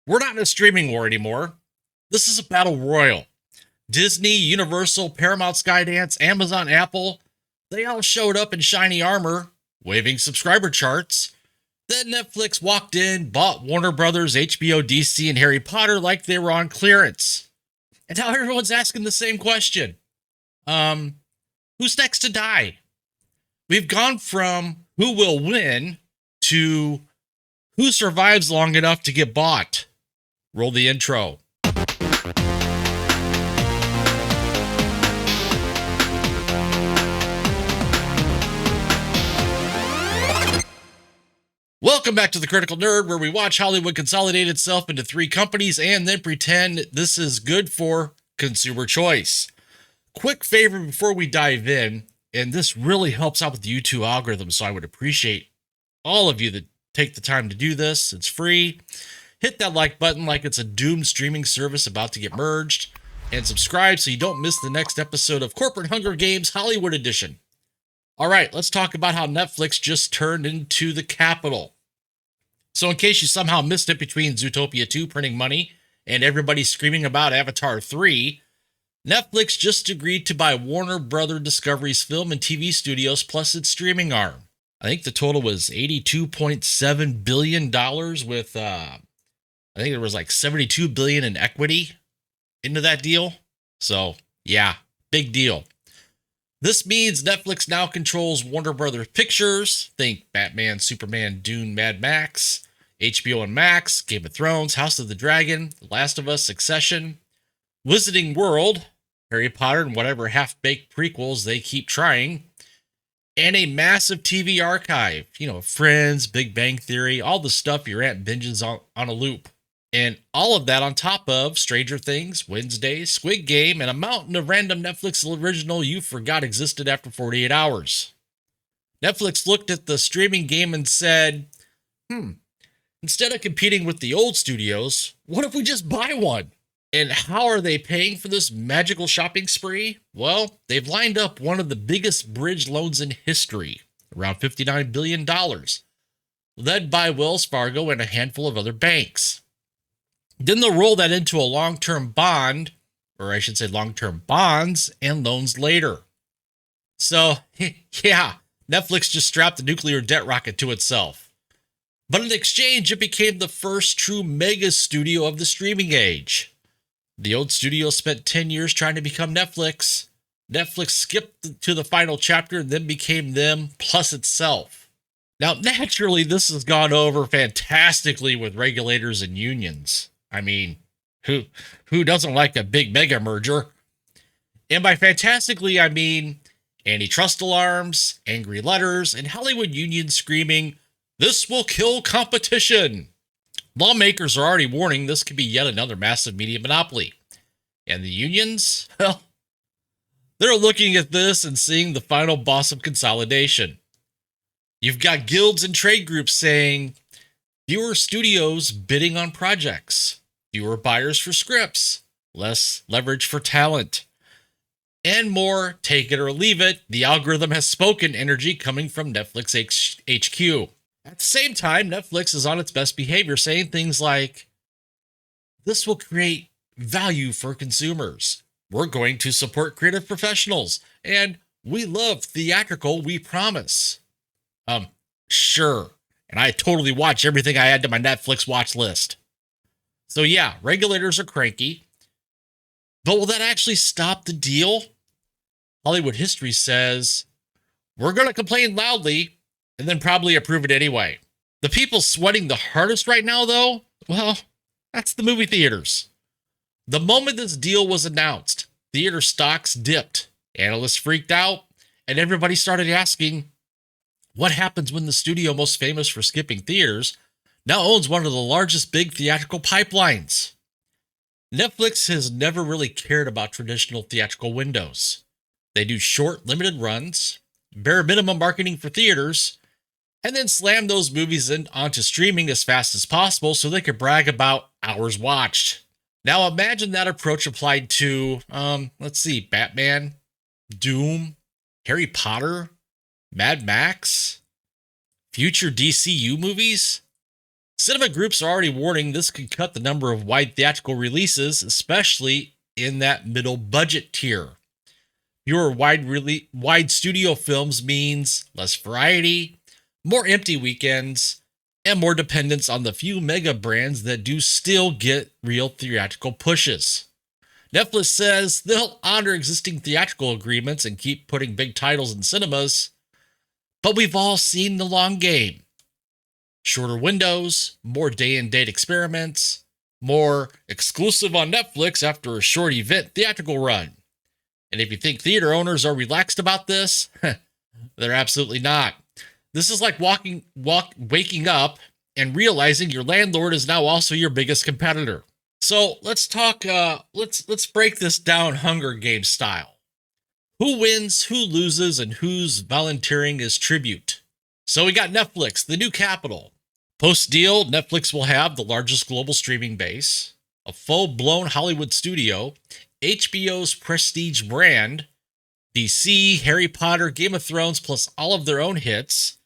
We're not in a streaming war anymore. This is a battle royal. Disney, Universal, Paramount, Skydance, Amazon, Apple, they all showed up in shiny armor, waving subscriber charts. Then Netflix walked in, bought Warner Brothers, HBO, DC, and Harry Potter like they were on clearance. And now everyone's asking the same question. Who's next to die? We've gone from who will win to who survives long enough to get bought. Roll the intro. Welcome back to The Critical Nerd, where we watch Hollywood consolidate itself into three companies and then pretend this is good for consumer choice. Quick favor before we dive in, and this really helps out with the YouTube algorithm, so I would appreciate all of you that take the time to do this. It's free. Hit that like button like it's a doomed streaming service about to get merged, and subscribe so you don't miss the next episode of Corporate Hunger Games Hollywood Edition. All right, let's talk about how Netflix just turned into the capital. So in case you somehow missed it between Zootopia 2 printing money and everybody screaming about Avatar 3, Netflix just agreed to buy Warner Brothers Discovery's film and TV studios plus its streaming arm. I think the total was $82.7 billion with, I think there was like $72 billion in equity into that deal. So yeah, big deal. This means Netflix now controls Warner Brothers Pictures, think Batman, Superman, Dune, Mad Max, HBO and Max, Game of Thrones, House of the Dragon, The Last of Us, Succession, Wizarding World, Harry Potter, and whatever half-baked prequels they keep trying, and a massive TV archive, Friends, Big Bang Theory, all the stuff your aunt binges on a loop. And all of that on top of Stranger Things, Wednesday, Squid Game, and a mountain of random Netflix original you forgot existed after 48 hours. Netflix looked at the streaming game and said, instead of competing with the old studios, what if we just buy one? And how are they paying for this magical shopping spree? Well, they've lined up one of the biggest bridge loans in history, around $59 billion, led by Wells Fargo and a handful of other banks. Then they'll roll that into a long-term bond, or I should say long-term bonds and loans later. So, yeah, Netflix just strapped a nuclear debt rocket to itself. But in exchange, it became the first true mega studio of the streaming age. The old studio spent 10 years trying to become Netflix. Netflix skipped to the final chapter and then became them plus itself. Now, naturally, this has gone over fantastically with regulators and unions. I mean, who doesn't like a big mega merger? And by fantastically, I mean antitrust alarms, angry letters, and Hollywood unions screaming, "This will kill competition." Lawmakers are already warning this could be yet another massive media monopoly. And the unions, well, they're looking at this and seeing the final boss of consolidation. You've got guilds and trade groups saying, fewer studios bidding on projects, fewer buyers for scripts, less leverage for talent, and more take it or leave it. The algorithm has spoken energy coming from Netflix HQ. At the same time, Netflix is on its best behavior, saying things like, this will create value for consumers. We're going to support creative professionals, and we love theatrical, we promise. Sure. And I totally watch everything I add to my Netflix watch list. So yeah, regulators are cranky. But will that actually stop the deal? Hollywood history says, we're going to complain loudly and then probably approve it anyway. The people sweating the hardest right now, though, well, that's the movie theaters. The moment this deal was announced, theater stocks dipped. Analysts freaked out, and everybody started asking, what happens when the studio most famous for skipping theaters now owns one of the largest big theatrical pipelines? Netflix has never really cared about traditional theatrical windows. They do short, limited runs, bare minimum marketing for theaters, and then slam those movies onto streaming as fast as possible so they could brag about hours watched. Now imagine that approach applied to, Batman, Dune, Harry Potter, Mad Max, future DCU movies. Cinema groups are already warning this could cut the number of wide theatrical releases, especially in that middle budget tier. Fewer wide studio films means less variety, more empty weekends, and more dependence on the few mega brands that do still get real theatrical pushes. Netflix says they'll honor existing theatrical agreements and keep putting big titles in cinemas, but we've all seen the long game. Shorter windows, more day and date experiments, more exclusive on Netflix after a short event theatrical run. And if you think theater owners are relaxed about this, they're absolutely not. This is like waking up and realizing your landlord is now also your biggest competitor. So let's talk, let's break this down Hunger Games style. Who wins, who loses, and who's volunteering as tribute? So we got Netflix, the new capital. Post-deal, Netflix will have the largest global streaming base, a full-blown Hollywood studio, HBO's prestige brand, DC, Harry Potter, Game of Thrones, plus all of their own hits.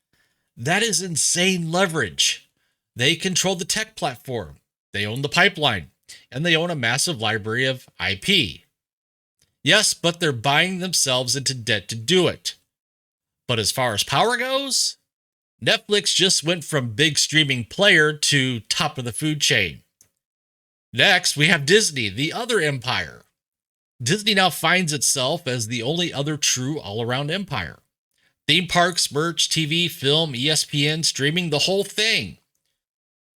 That is insane leverage. They control the tech platform, they own the pipeline, and they own a massive library of IP. Yes, but they're buying themselves into debt to do it. But as far as power goes, Netflix just went from big streaming player to top of the food chain. Next, we have Disney, the other empire. Disney now finds itself as the only other true all-around empire. Theme parks, merch, TV, film, ESPN, streaming, the whole thing.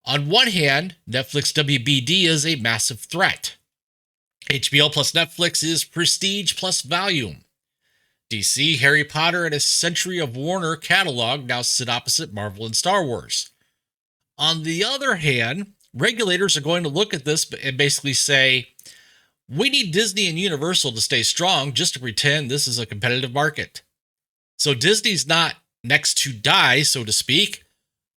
On one hand, Netflix WBD is a massive threat. HBO plus Netflix is prestige plus volume. DC, Harry Potter, and a century of Warner catalog now sit opposite Marvel and Star Wars. On the other hand, regulators are going to look at this and basically say, we need Disney and Universal to stay strong just to pretend this is a competitive market. So Disney's not next to die, so to speak,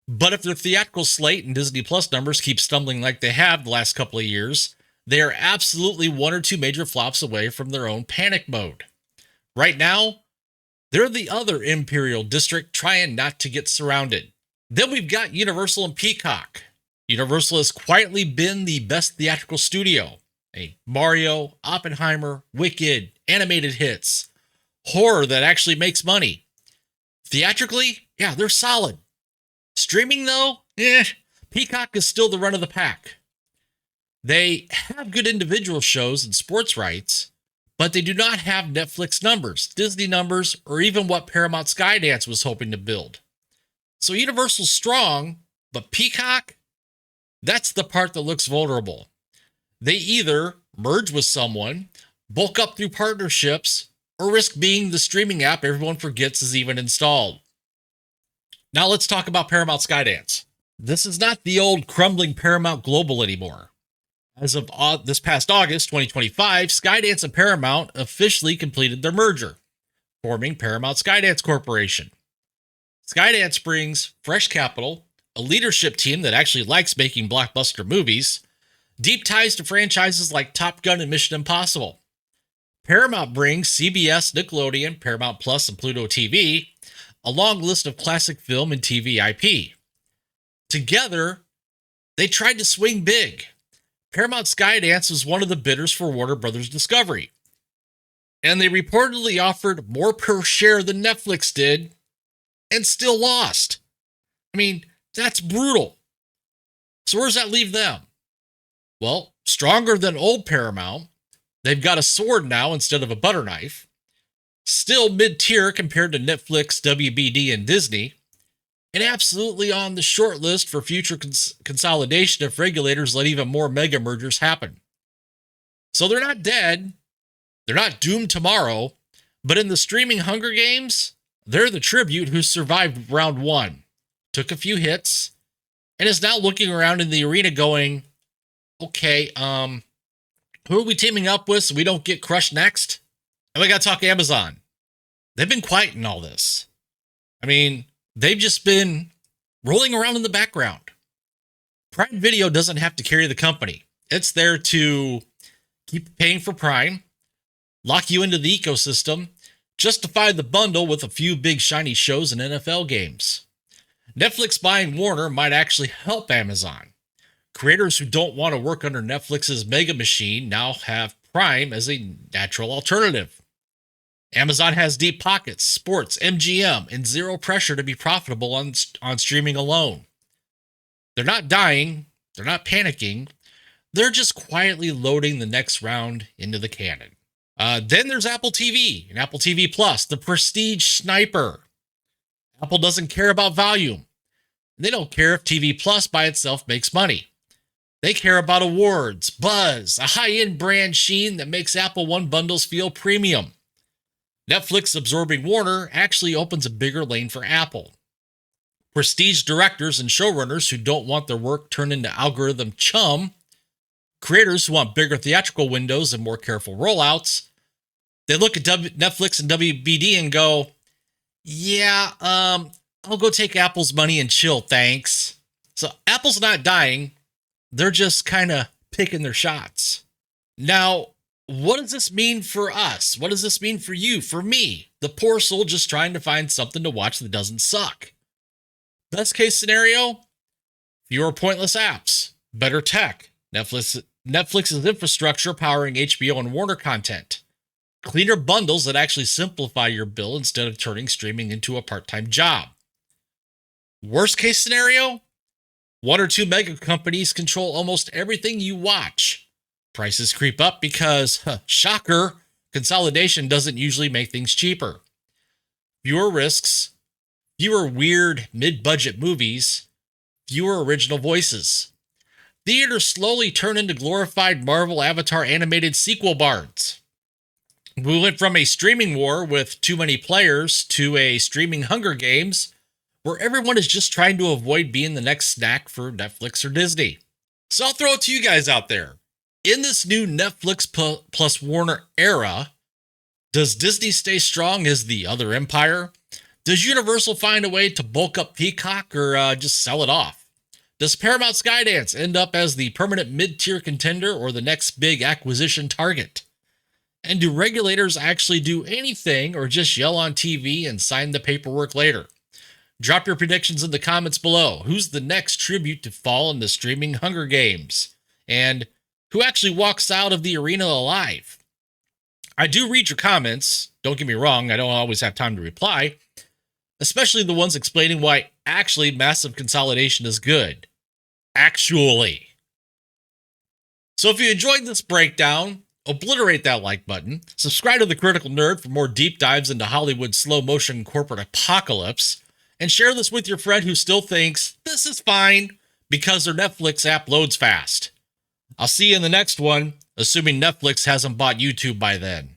but if their theatrical slate and Disney Plus numbers keep stumbling like they have the last couple of years, they are absolutely one or two major flops away from their own panic mode. Right now, they're the other Imperial District trying not to get surrounded. Then we've got Universal and Peacock. Universal has quietly been the best theatrical studio. Mario, Oppenheimer, Wicked, animated hits, horror that actually makes money. Theatrically, yeah, they're solid. Streaming though, Peacock is still the run of the pack. They have good individual shows and sports rights, but they do not have Netflix numbers, Disney numbers, or even what Paramount Skydance was hoping to build. So Universal's strong, but Peacock, that's the part that looks vulnerable. They either merge with someone, bulk up through partnerships, or risk being the streaming app everyone forgets is even installed. Now let's talk about Paramount Skydance. This is not the old crumbling Paramount Global anymore. As of this past August 2025, Skydance and Paramount officially completed their merger, forming Paramount Skydance Corporation. Skydance brings fresh capital, a leadership team that actually likes making blockbuster movies, deep ties to franchises like Top Gun and Mission Impossible. Paramount brings CBS, Nickelodeon, Paramount Plus, and Pluto TV, a long list of classic film and TV IP. Together, they tried to swing big. Paramount Skydance was one of the bidders for Warner Brothers Discovery, and they reportedly offered more per share than Netflix did, and still lost. I mean, that's brutal. So where does that leave them? Well, stronger than old Paramount. They've got a sword now instead of a butter knife. Still mid-tier compared to Netflix, WBD, and Disney. And absolutely on the short list for future consolidation if regulators let even more mega mergers happen. So they're not dead. They're not doomed tomorrow. But in the streaming Hunger Games, they're the tribute who survived round one, took a few hits, and is now looking around in the arena going, okay, who are we teaming up with so we don't get crushed next? And we got to talk Amazon. They've been quiet in all this. I mean, they've just been rolling around in the background. Prime Video doesn't have to carry the company. It's there to keep paying for Prime, lock you into the ecosystem, justify the bundle with a few big shiny shows and NFL games. Netflix buying Warner might actually help Amazon. Creators who don't want to work under Netflix's mega machine now have Prime as a natural alternative. Amazon has deep pockets, sports, MGM, and zero pressure to be profitable on streaming alone. They're not dying, they're not panicking, they're just quietly loading the next round into the cannon. Then there's Apple TV and Apple TV Plus, the prestige sniper. Apple doesn't care about volume. They don't care if TV Plus by itself makes money. They care about awards, buzz, a high-end brand sheen that makes Apple One bundles feel premium. Netflix absorbing Warner actually opens a bigger lane for Apple. Prestige directors and showrunners who don't want their work turned into algorithm chum. Creators who want bigger theatrical windows and more careful rollouts. They look at Netflix and WBD and go, yeah, I'll go take Apple's money and chill, thanks. So Apple's not dying. They're just kind of picking their shots. Now, what does this mean for us? What does this mean for you, for me, the poor soul just trying to find something to watch that doesn't suck? Best case scenario, fewer pointless apps, better tech, Netflix's infrastructure powering HBO and Warner content, cleaner bundles that actually simplify your bill instead of turning streaming into a part-time job. Worst case scenario, one or two mega companies control almost everything you watch. Prices creep up because, shocker, consolidation doesn't usually make things cheaper. Fewer risks, fewer weird mid-budget movies, fewer original voices. Theaters slowly turn into glorified Marvel Avatar animated sequel bards. We went from a streaming war with too many players to a streaming Hunger Games where everyone is just trying to avoid being the next snack for Netflix or Disney. So I'll throw it to you guys out there. In this new Netflix plus Warner era, does Disney stay strong as the other empire? Does Universal find a way to bulk up Peacock or just sell it off? Does Paramount Skydance end up as the permanent mid-tier contender or the next big acquisition target? And do regulators actually do anything or just yell on TV and sign the paperwork later? Drop your predictions in the comments below. Who's the next tribute to fall in the streaming Hunger Games? And who actually walks out of the arena alive? I do read your comments. Don't get me wrong, I don't always have time to reply, especially the ones explaining why actually massive consolidation is good. Actually. So if you enjoyed this breakdown, obliterate that like button, subscribe to The Critical Nerd for more deep dives into Hollywood's slow-motion corporate apocalypse, and share this with your friend who still thinks this is fine because their Netflix app loads fast. I'll see you in the next one, assuming Netflix hasn't bought YouTube by then.